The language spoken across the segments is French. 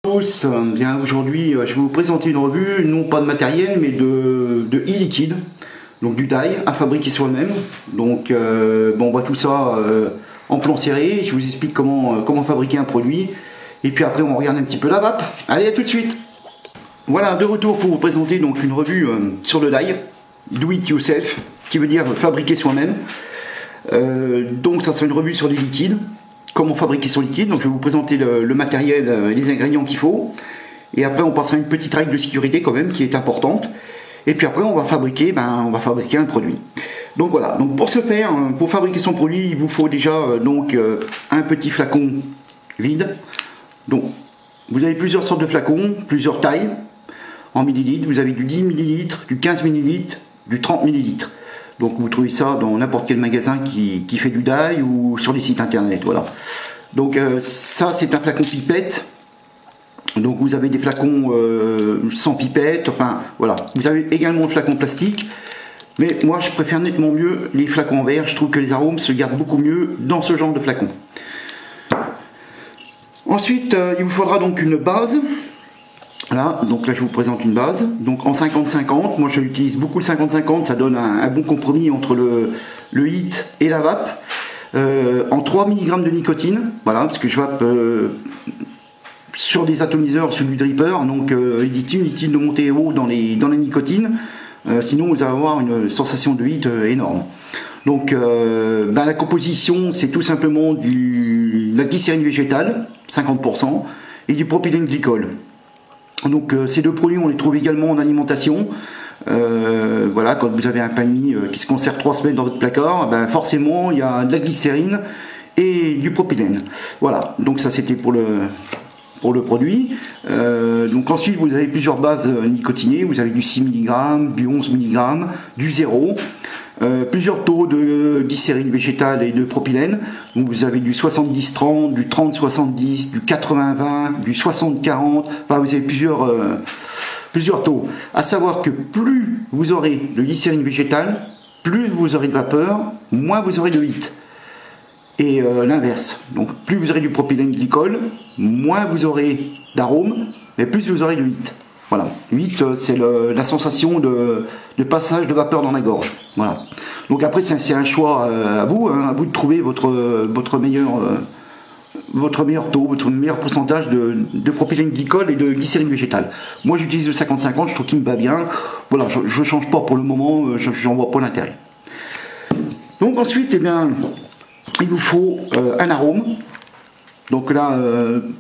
Tous, bien aujourd'hui je vais vous présenter une revue, non pas de matériel mais de e-liquide, donc du dye à fabriquer soi-même. Donc bon, on voit tout ça en plan serré, je vous explique comment fabriquer un produit et puis après on regarde un petit peu la vape. Allez, à tout de suite. Voilà, de retour pour vous présenter donc une revue sur le dye, do it yourself, qui veut dire fabriquer soi-même. Donc ça sera une revue sur les liquides, comment fabriquer son liquide. Donc je vais vous présenter le matériel et les ingrédients qu'il faut, et après on passera à une petite règle de sécurité quand même qui est importante, et puis après on va fabriquer un produit. Donc voilà, donc pour ce faire, pour fabriquer son produit, il vous faut déjà un petit flacon vide. Donc vous avez plusieurs sortes de flacons, plusieurs tailles en millilitres. Vous avez du 10 millilitres, du 15 millilitres, du 30 millilitres. Donc vous trouvez ça dans n'importe quel magasin qui fait du dye ou sur les sites internet, voilà. Donc ça c'est un flacon pipette. Donc vous avez des flacons sans pipette, enfin voilà. Vous avez également le flacon plastique. Mais moi je préfère nettement mieux les flacons en verre. Je trouve que les arômes se gardent beaucoup mieux dans ce genre de flacon. Ensuite il vous faudra donc une base. Voilà, donc là je vous présente une base, donc en 50-50, moi j'utilise beaucoup le 50-50, ça donne un bon compromis entre le HEAT et la vape, en 3 mg de nicotine, voilà, parce que je vape sur des atomiseurs, sur du dripper, donc inutile de monter haut dans les nicotines, sinon vous allez avoir une sensation de HEAT énorme. Donc la composition c'est tout simplement de la glycérine végétale, 50%, et du propylène glycol. Donc ces deux produits on les trouve également en alimentation. Voilà, quand vous avez un panier qui se conserve 3 semaines dans votre placard, forcément il y a de la glycérine et du propylène. Voilà, donc ça c'était pour le produit. Donc ensuite vous avez plusieurs bases nicotinées, vous avez du 6 mg, du 11 mg, du 0. Plusieurs taux de glycérine végétale et de propylène. Donc vous avez du 70-30, du 30-70, du 80-20, du 60-40. Enfin, vous avez plusieurs taux. À savoir que plus vous aurez de glycérine végétale, plus vous aurez de vapeur, moins vous aurez de HEAT. Et l'inverse. Donc plus vous aurez du propylène glycol, moins vous aurez d'arôme, mais plus vous aurez de HEAT. Voilà, 8 c'est la sensation de passage de vapeur dans la gorge. Voilà. Donc après c'est un choix à vous de trouver votre meilleur taux, votre meilleur pourcentage de propylène glycol et de glycérine végétale. Moi j'utilise le 50-50, je trouve qu'il me va bien. Voilà, je ne change pas pour le moment, j'en vois pas l'intérêt. Donc ensuite, il vous faut un arôme. Donc là,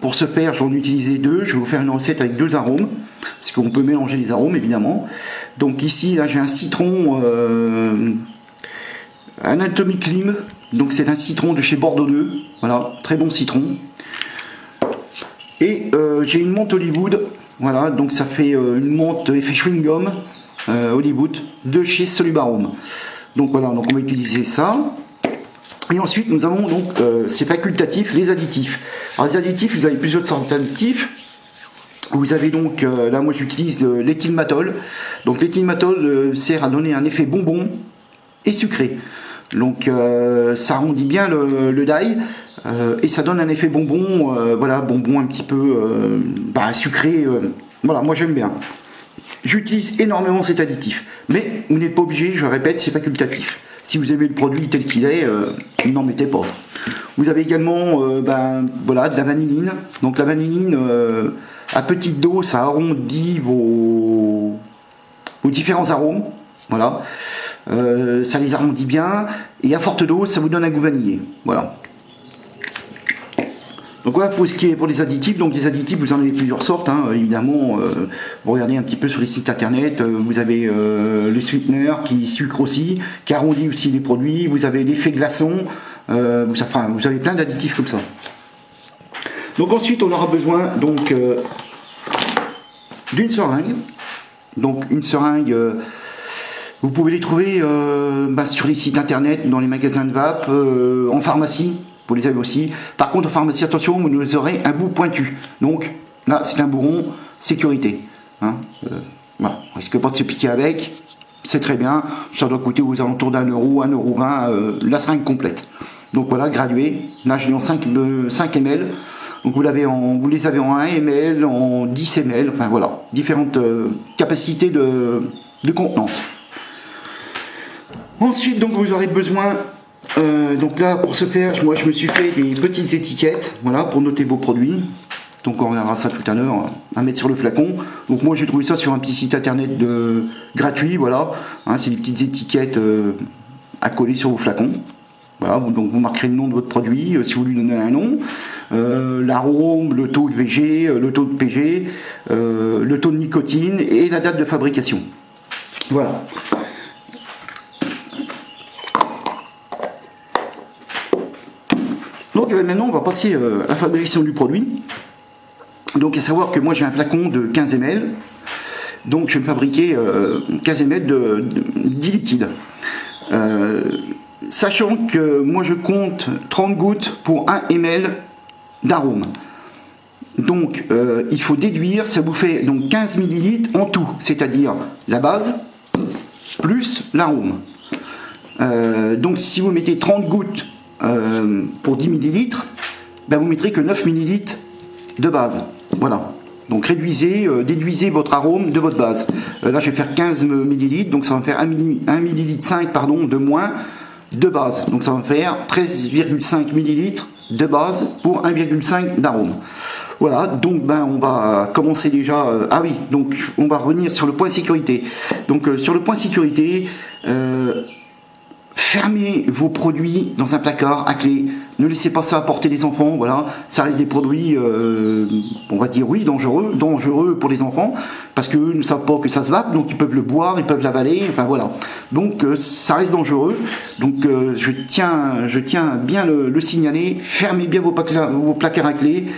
pour ce faire, j'en ai utilisé deux. Je vais vous faire une recette avec 2 arômes, parce qu'on peut mélanger les arômes, évidemment. Donc ici, là, j'ai un citron, un Atomic Lime. Donc c'est un citron de chez Bordeaux 2. Voilà, très bon citron. Et j'ai une menthe Hollywood. Voilà, donc ça fait une menthe effet chewing-gum Hollywood de chez Solubarome. Donc voilà, donc on va utiliser ça. Et ensuite, nous avons donc, c'est facultatif, les additifs. Alors les additifs, vous avez plusieurs sortes d'additifs. Vous avez donc, là moi j'utilise l'éthylmatol. Donc l'éthylmatol sert à donner un effet bonbon et sucré. Donc ça arrondit bien le dye et ça donne un effet bonbon, voilà, bonbon un petit peu sucré. Voilà, moi j'aime bien. J'utilise énormément cet additif. Mais vous n'êtes pas obligé, je répète, c'est facultatif. Si vous aimez le produit tel qu'il est, n'en mettez pas. Vous avez également voilà, de la vanilline. Donc la vanilline, à petite dose, ça arrondit vos différents arômes. Voilà. Ça les arrondit bien. Et à forte dose, ça vous donne un goût vanillé. Voilà. Donc voilà pour ce qui est pour les additifs. Donc les additifs, vous en avez plusieurs sortes, évidemment. Vous regardez un petit peu sur les sites internet, vous avez le sweetener qui sucre aussi, qui arrondit aussi les produits. Vous avez l'effet glaçon. Vous avez plein d'additifs comme ça. Donc ensuite, on aura besoin donc d'une seringue. Donc une seringue, vous pouvez les trouver sur les sites internet, dans les magasins de vape, en pharmacie. Vous les avez aussi. Par contre, en pharmacie, attention, vous aurez un bout pointu. Donc, là, c'est un bourron sécurité. Voilà. On ne risque pas de se piquer avec. C'est très bien. Ça doit coûter aux alentours d'1 euro, 1,20 €, la seringue complète. Donc voilà, gradué. Là, je l'ai en 5 ml. Donc vous les avez en 1 ml, en 10 ml, enfin voilà, différentes capacités de contenance. Ensuite, donc vous aurez besoin, donc là pour ce faire, moi je me suis fait des petites étiquettes, voilà, pour noter vos produits. Donc on regardera ça tout à l'heure, à mettre sur le flacon. Donc moi j'ai trouvé ça sur un petit site internet gratuit, voilà. Hein, c'est des petites étiquettes à coller sur vos flacons. Voilà, donc vous marquerez le nom de votre produit, si vous lui donnez un nom, l'arôme, le taux de VG, le taux de PG, le taux de nicotine et la date de fabrication. Voilà. Donc maintenant on va passer à la fabrication du produit. Donc à savoir que moi j'ai un flacon de 15 ml, donc je vais me fabriquer 15 ml de 10 liquides. Sachant que moi je compte 30 gouttes pour 1 ml d'arôme. Donc il faut déduire, ça vous fait donc 15 ml en tout, c'est-à-dire la base plus l'arôme. Donc si vous mettez 30 gouttes pour 10 ml, ben vous mettrez que 9 ml de base. Voilà. Donc déduisez votre arôme de votre base. Là je vais faire 15 ml, donc ça va me faire 1 ml 5 pardon, de moins de base. Donc ça va me faire 13,5 ml de base pour 1,5 d'arôme. Voilà, donc ben on va commencer déjà. Ah oui, donc on va revenir sur le point sécurité. Donc sur le point sécurité, fermez vos produits dans un placard à clé. Ne laissez pas ça apporter les enfants. Voilà, ça reste des produits, on va dire oui, dangereux pour les enfants, parce qu'eux ne savent pas que ça se vape, donc ils peuvent le boire, ils peuvent l'avaler. Enfin voilà. Donc ça reste dangereux. Donc je tiens bien le signaler. Fermez bien vos placards à clé.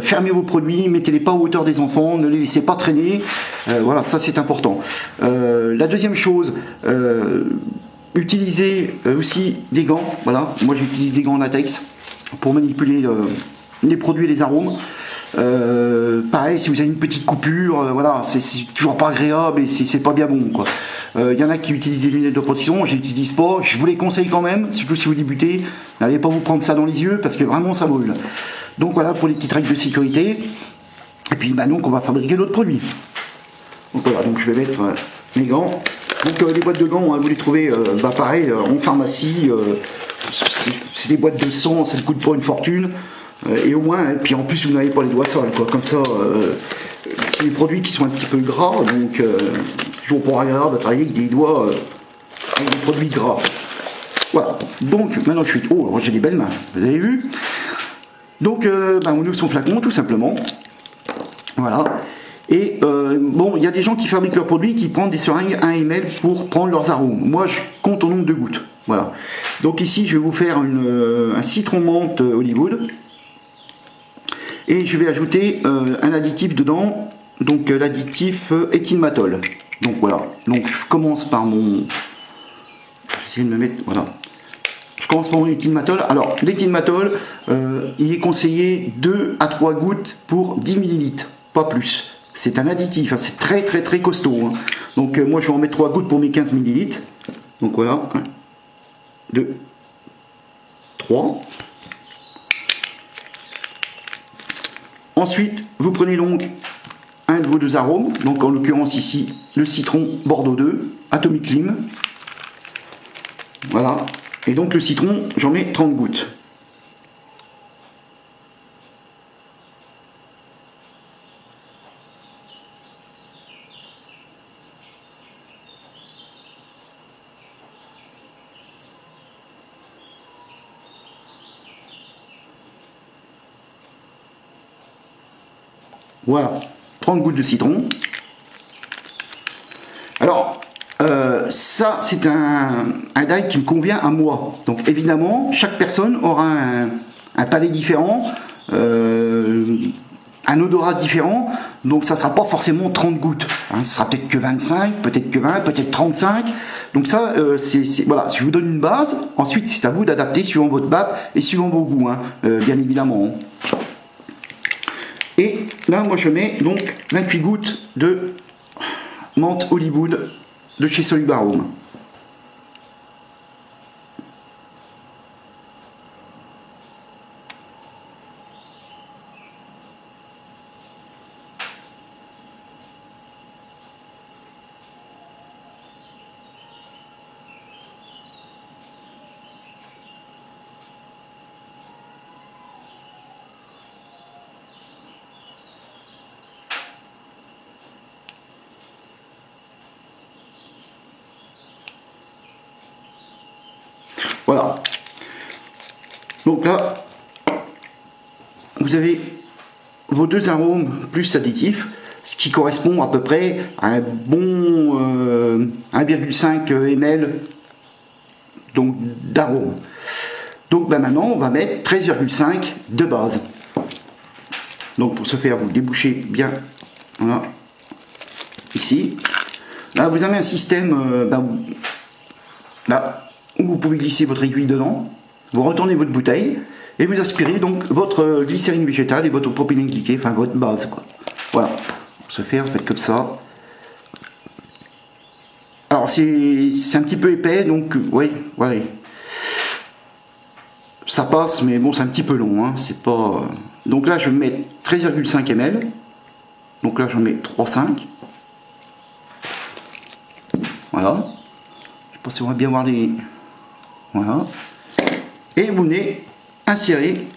Fermez vos produits, mettez-les pas à hauteur des enfants, ne les laissez pas traîner. Voilà, ça c'est important. La deuxième chose. Utilisez aussi des gants, voilà, moi j'utilise des gants en latex pour manipuler les produits et les arômes. Pareil, si vous avez une petite coupure, voilà, c'est toujours pas agréable et c'est pas bien bon, quoi. Y en a qui utilisent des lunettes de protection, je n'utilise pas, je vous les conseille quand même, surtout si vous débutez, n'allez pas vous prendre ça dans les yeux parce que vraiment ça brûle. Donc voilà pour les petites règles de sécurité. Et puis bah, donc on va fabriquer d'autres produits. Donc voilà, donc je vais mettre mes gants. Donc les boîtes de gants, hein, vous les trouvez pareil en pharmacie, c'est des boîtes de sang, ça ne coûte pas une fortune, et au moins, et puis en plus vous n'avez pas les doigts sales, quoi. Comme ça, c'est des produits qui sont un petit peu gras, donc toujours pas agréable de travailler avec des doigts avec des produits gras. Voilà, donc maintenant je suis... Oh, j'ai des belles mains, vous avez vu? Donc on ouvre son flacon tout simplement, voilà. Et bon, il y a des gens qui fabriquent leurs produits qui prennent des seringues 1 ml pour prendre leurs arômes. Moi, je compte au nombre de gouttes. Voilà. Donc ici, je vais vous faire un citron menthe Hollywood. Et je vais ajouter un additif dedans. Donc l'additif éthylmatol. Donc voilà. Donc je commence par mon... Je vais essayer de me mettre... Voilà. Je commence par mon éthylmatol. Alors, l'éthylmatol, il est conseillé 2 à 3 gouttes pour 10 ml. Pas plus. C'est un additif, hein, c'est très très très costaud. Hein. Donc moi je vais en mettre 3 gouttes pour mes 15 ml. Donc voilà. 1, 2, 3. Ensuite, vous prenez donc un de vos deux arômes. Donc en l'occurrence ici, le citron Bordeaux 2, Atomic Lime. Voilà. Et donc le citron, j'en mets 30 gouttes. Voilà, 30 gouttes de citron. Alors, ça, c'est un dye qui me convient à moi. Donc, évidemment, chaque personne aura un palais différent, un odorat différent. Donc, ça ne sera pas forcément 30 gouttes. Hein, ce sera peut-être que 25, peut-être que 20, peut-être 35. Donc, ça, voilà, je vous donne une base. Ensuite, c'est à vous d'adapter suivant votre BAP et suivant vos goûts, hein, bien évidemment. Et là, moi, je mets donc 28 gouttes de menthe Hollywood de chez Solubarome. Voilà. Donc là, vous avez vos deux arômes plus additifs, ce qui correspond à peu près à un bon 1,5 ml donc d'arôme. Donc ben maintenant, on va mettre 13,5 de base. Donc pour ce faire, vous débouchez bien, voilà, ici. Là, vous avez un système là où vous pouvez glisser votre aiguille dedans. Vous retournez votre bouteille et vous aspirez donc votre glycérine végétale et votre propylène glyqué, enfin votre base, quoi. Voilà. Pour ce faire, faites comme ça. Alors c'est un petit peu épais, donc oui, voilà. Ça passe, mais bon, c'est un petit peu long, hein, c'est pas... Donc là, je vais mettre 13,5 ml. Donc là, je mets 3,5. Voilà. Je sais pas si on va bien voir les... Voilà. Et vous venez insérer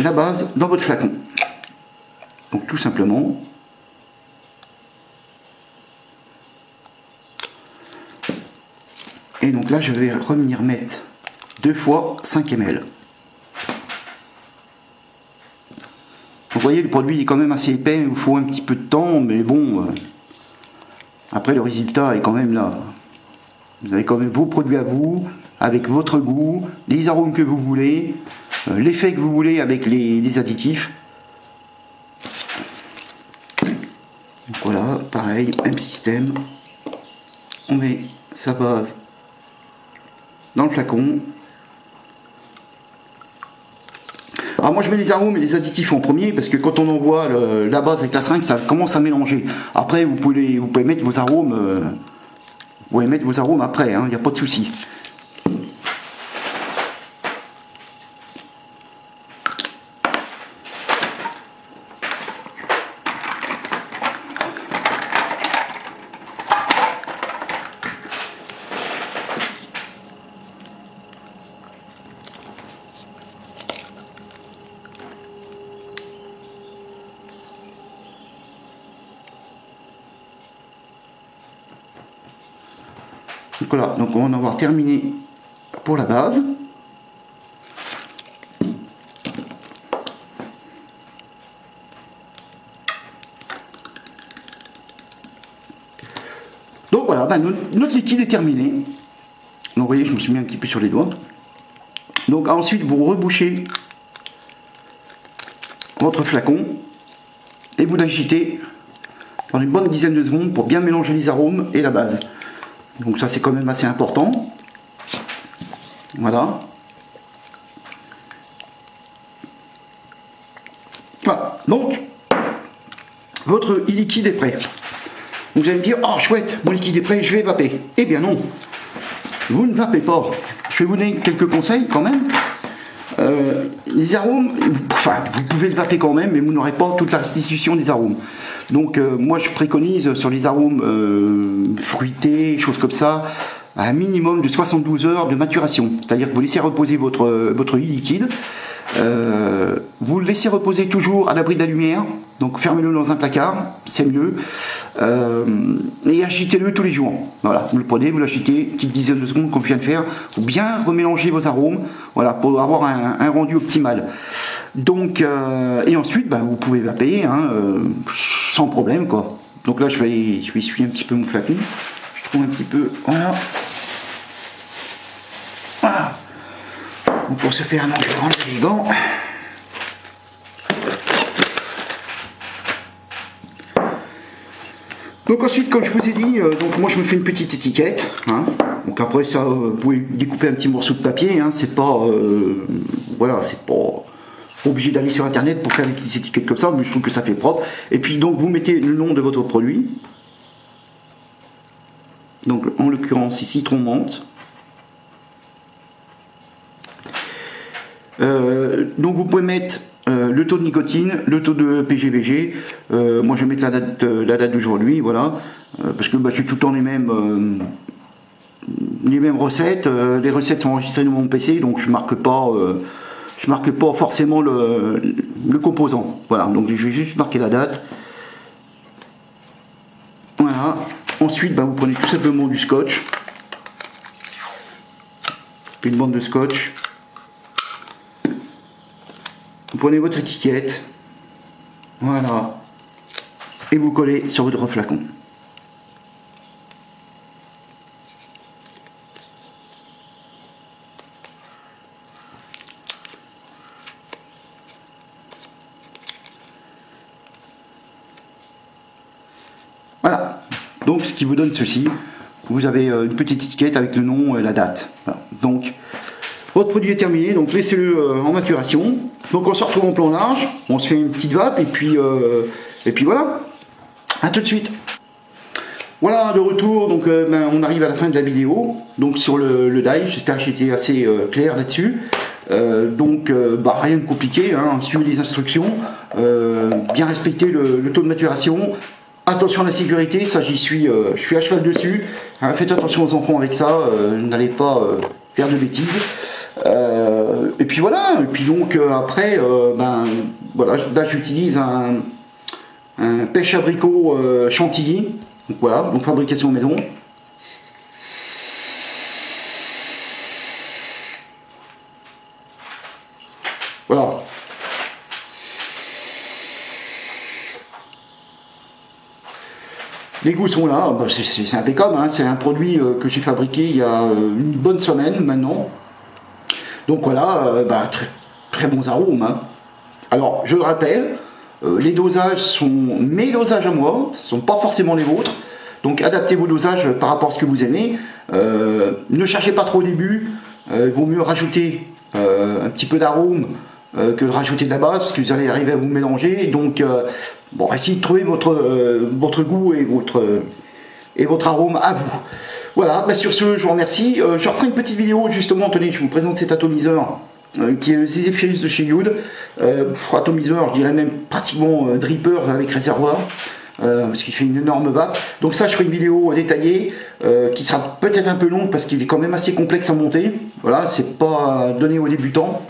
la base dans votre flacon. Donc tout simplement. Et donc là, je vais revenir mettre 2 fois 5 ml. Vous voyez, le produit est quand même assez épais, il vous faut un petit peu de temps, mais bon, après le résultat est quand même là. Vous avez quand même vos produits à vous, avec votre goût, les arômes que vous voulez, l'effet que vous voulez avec les additifs. Donc voilà, pareil, même système. On met sa base dans le flacon. Alors moi je mets les arômes et les additifs en premier parce que quand on envoie la base avec la seringue, ça commence à mélanger. Après vous pouvez mettre vos arômes, après, il n'y a pas de souci. Donc voilà, donc on va en avoir terminé pour la base. Donc voilà, notre liquide est terminé. Donc vous voyez, je me suis mis un petit peu sur les doigts. Donc ensuite, vous rebouchez votre flacon et vous l'agitez dans une bonne dizaine de secondes pour bien mélanger les arômes et la base. Donc ça c'est quand même assez important. Voilà. Voilà. Donc, votre liquide est prêt. Vous allez me dire, oh chouette, mon liquide est prêt, je vais vaper. Eh bien non, vous ne vapez pas. Je vais vous donner quelques conseils quand même. Les arômes, enfin, vous pouvez le vaper quand même, mais vous n'aurez pas toute la restitution des arômes. Donc moi je préconise sur les arômes fruités, choses comme ça, un minimum de 72 heures de maturation. C'est-à-dire que vous laissez reposer votre liquide, vous le laissez reposer toujours à l'abri de la lumière, donc fermez-le dans un placard, c'est mieux, et agitez-le tous les jours. Voilà, vous le prenez, vous l'agitez, petite dizaine de secondes comme je viens de faire, pour bien remélanger vos arômes, voilà, pour avoir un rendu optimal. Donc, et ensuite, vous pouvez vaper, sans problème, quoi. Donc là, je vais essuyer un petit peu mon flacon, je trouve un petit peu, voilà. Voilà. Donc pour se faire un environnement élégant. Donc ensuite, comme je vous ai dit, donc moi je me fais une petite étiquette. Donc après ça, vous pouvez découper un petit morceau de papier. C'est pas, voilà, c'est pas obligé d'aller sur internet pour faire des petites étiquettes comme ça, mais je trouve que ça fait propre. Et puis donc vous mettez le nom de votre produit. Donc en l'occurrence ici citron menthe. Donc vous pouvez mettre le taux de nicotine, le taux de PGVG. Moi je vais mettre la date d'aujourd'hui, voilà, parce que je suis tout le temps les mêmes recettes. Les recettes sont enregistrées dans mon PC, donc je marque pas forcément le composant. Voilà, donc je vais juste marquer la date. Voilà. Ensuite, vous prenez tout simplement du scotch. une bande de scotch. Vous prenez votre étiquette, voilà, et vous collez sur votre flacon. Voilà, donc ce qui vous donne ceci, vous avez une petite étiquette avec le nom et la date. Voilà. Donc, votre produit est terminé, donc laissez-le en maturation. Donc on se retrouve en plan large, on se fait une petite vape et puis voilà, à tout de suite. Voilà, de retour, donc on arrive à la fin de la vidéo, donc sur le die, j'espère que j'ai été assez clair là-dessus. Rien de compliqué, hein, suivez les instructions, bien respecter le taux de maturation. Attention à la sécurité, ça je suis à cheval dessus. Hein, faites attention aux enfants avec ça, n'allez pas faire de bêtises. Et puis voilà, et puis donc après, voilà, là j'utilise un pêche abricot chantilly. Donc voilà, donc fabrication maison. Voilà. Les goûts sont là, c'est impeccable, hein. C'est un produit que j'ai fabriqué il y a une bonne semaine maintenant. Donc voilà, très bons arômes. Hein. Alors, je le rappelle, les dosages sont mes dosages à moi, ce ne sont pas forcément les vôtres. Donc adaptez vos dosages par rapport à ce que vous aimez. Ne cherchez pas trop au début, il vaut mieux rajouter un petit peu d'arôme que de rajouter de la base, parce que vous allez arriver à vous mélanger. Donc, essayez de trouver votre goût et votre arôme à vous. Voilà, sur ce, je vous remercie. Je reprends une petite vidéo, justement, tenez, je vous présente cet atomiseur, qui est le Sisyphus de chez Yud. Atomiseur, je dirais même pratiquement dripper avec réservoir. Parce qu'il fait une énorme vape. Donc ça, je ferai une vidéo détaillée qui sera peut-être un peu longue parce qu'il est quand même assez complexe à monter. Voilà, c'est pas donné aux débutants.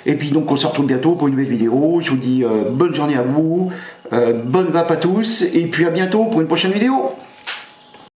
Et puis donc on se retrouve bientôt pour une nouvelle vidéo. Je vous dis bonne journée à vous, bonne vape à tous, et puis à bientôt pour une prochaine vidéo.